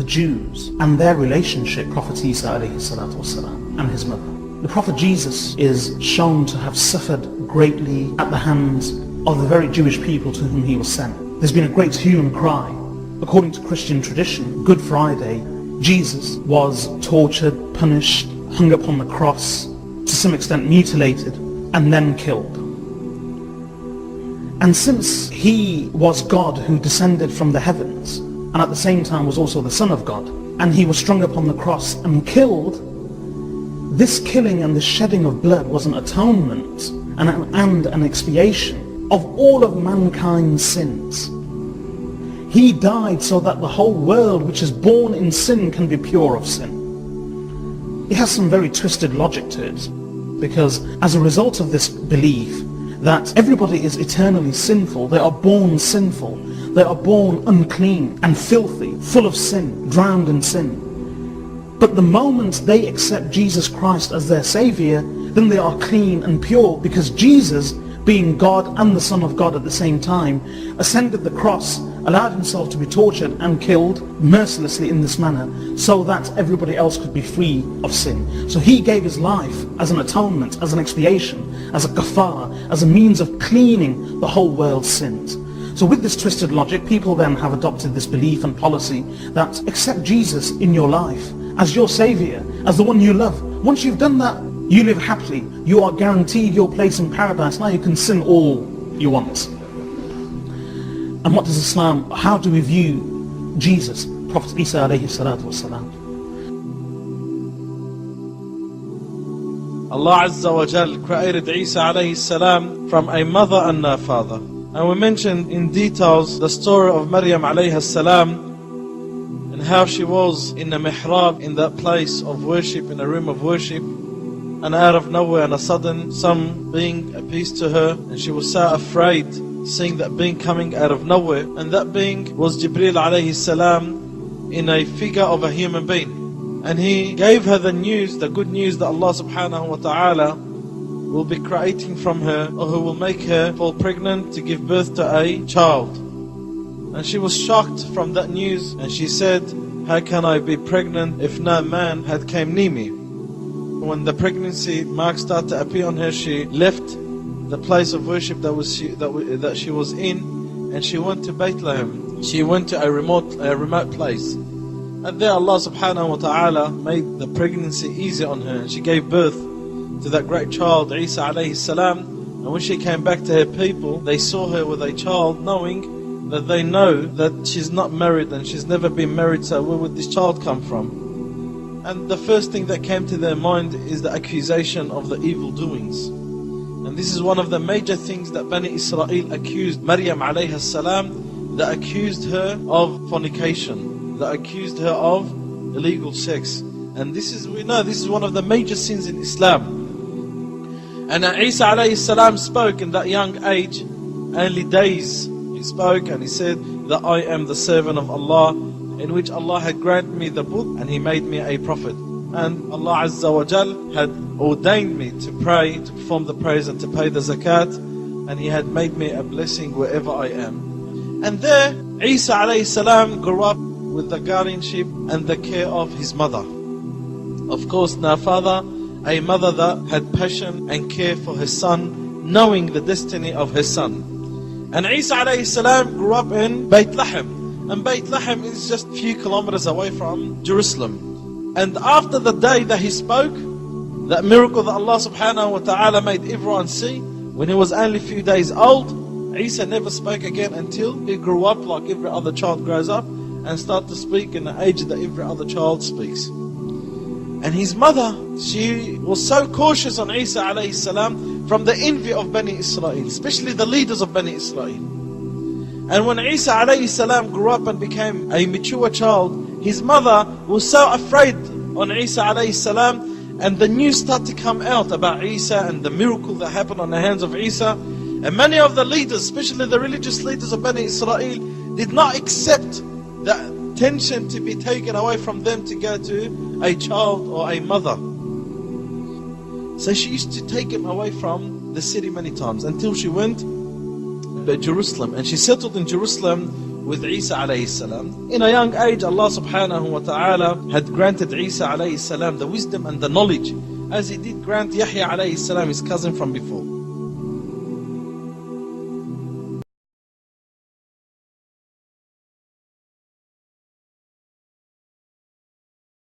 Jews and their relationship, Prophet Isa alayhi salatu wasalam, and his mother. The Prophet Jesus is shown to have suffered greatly at the hands of the very Jewish people to whom he was sent. There's been a great hue and cry. According to Christian tradition, Good Friday, Jesus was tortured, punished, hung upon the cross, to some extent mutilated, and then killed. And since he was God who descended from the heavens, and at the same time was also the Son of God, and he was strung upon the cross and killed, this killing and the shedding of blood was an atonement and an expiation of all of mankind's sins. He died so that the whole world which is born in sin can be pure of sin. It has some very twisted logic to it, because as a result of this belief that everybody is eternally sinful, they are born sinful, they are born unclean and filthy, full of sin, drowned in sin. But the moment they accept Jesus Christ as their Savior, then they are clean and pure, because Jesus, being God and the Son of God at the same time, ascended the cross, allowed himself to be tortured and killed mercilessly in this manner, so that everybody else could be free of sin. So he gave his life as an atonement, as an expiation, as a kafara, as a means of cleaning the whole world's sins. So with this twisted logic, people then have adopted this belief and policy that accept Jesus in your life as your Savior, as the one you love. Once you've done that, you live happily. You are guaranteed your place in paradise. Now you can sin all you want. And what does Islam, how do we view Jesus, Prophet Isa alayhi salatu wasalam? Allah Azza wa Jal created Isa alayhi salam from a mother and a father. And we mentioned in details the story of Maryam alayhi salam, and how she was in the mihrab, in that place of worship, in a room of worship, and out of nowhere and a sudden some being appeased to her, and she was so afraid seeing that being coming out of nowhere, and that being was Jibreel alayhi salam in a figure of a human being. And he gave her the news, the good news, that Allah subhanahu wa ta'ala will be creating from her, or who will make her fall pregnant to give birth to a child. And she was shocked from that news, and she said, how can I be pregnant if no man had came near me? When the pregnancy marks started to appear on her, she left the place of worship that she was in, and she went to Bethlehem. She went to a remote place. And there Allah subhanahu wa ta'ala made the pregnancy easy on her, and she gave birth to that great child, Isa alayhi salam. And when she came back to her people, they saw her with a child, knowing that they know that she's not married and she's never been married, so where would this child come from? And the first thing that came to their mind is the accusation of the evil doings. And this is one of the major things that Bani Israel accused Maryam alayhi salam. They accused her of fornication. They accused her of illegal sex. And this is, we know, this is one of the major sins in Islam. And Isa alayhi salam spoke in that young age, only days. He spoke and he said that I am the servant of Allah, in which Allah had granted me the book and He made me a prophet. And Allah Azza wa Jal had ordained me to pray, to perform the prayers and to pay the zakat, and He had made me a blessing wherever I am. And there Isa alayhi salam grew up with the guardianship and the care of his mother. Of course, now father, a mother that had passion and care for her son, knowing the destiny of her son. And Isa alayhi salam grew up in Bethlehem. And Bethlehem is just a few kilometers away from Jerusalem. And after the day that he spoke, that miracle that Allah subhanahu wa ta'ala made everyone see, when he was only a few days old, Isa never spoke again until he grew up like every other child grows up, and started to speak in the age that every other child speaks. And his mother, she was so cautious on Isa alayhi salam from the envy of Bani Israel, especially the leaders of Bani Israel. And when Isa alayhi salam grew up and became a mature child, his mother was so afraid on Isa alayhi salam, and the news started to come out about Isa and the miracle that happened on the hands of Isa. And many of the leaders, especially the religious leaders of Bani Israel, did not accept the attention to be taken away from them to go to a child or a mother. So she used to take him away from the city many times, until she went to Jerusalem. And she settled in Jerusalem with Isa alayhi salam. In a young age, Allah subhanahu wa ta'ala had granted Isa alayhi salam the wisdom and the knowledge, as He did grant Yahya alayhi salam, his cousin from before.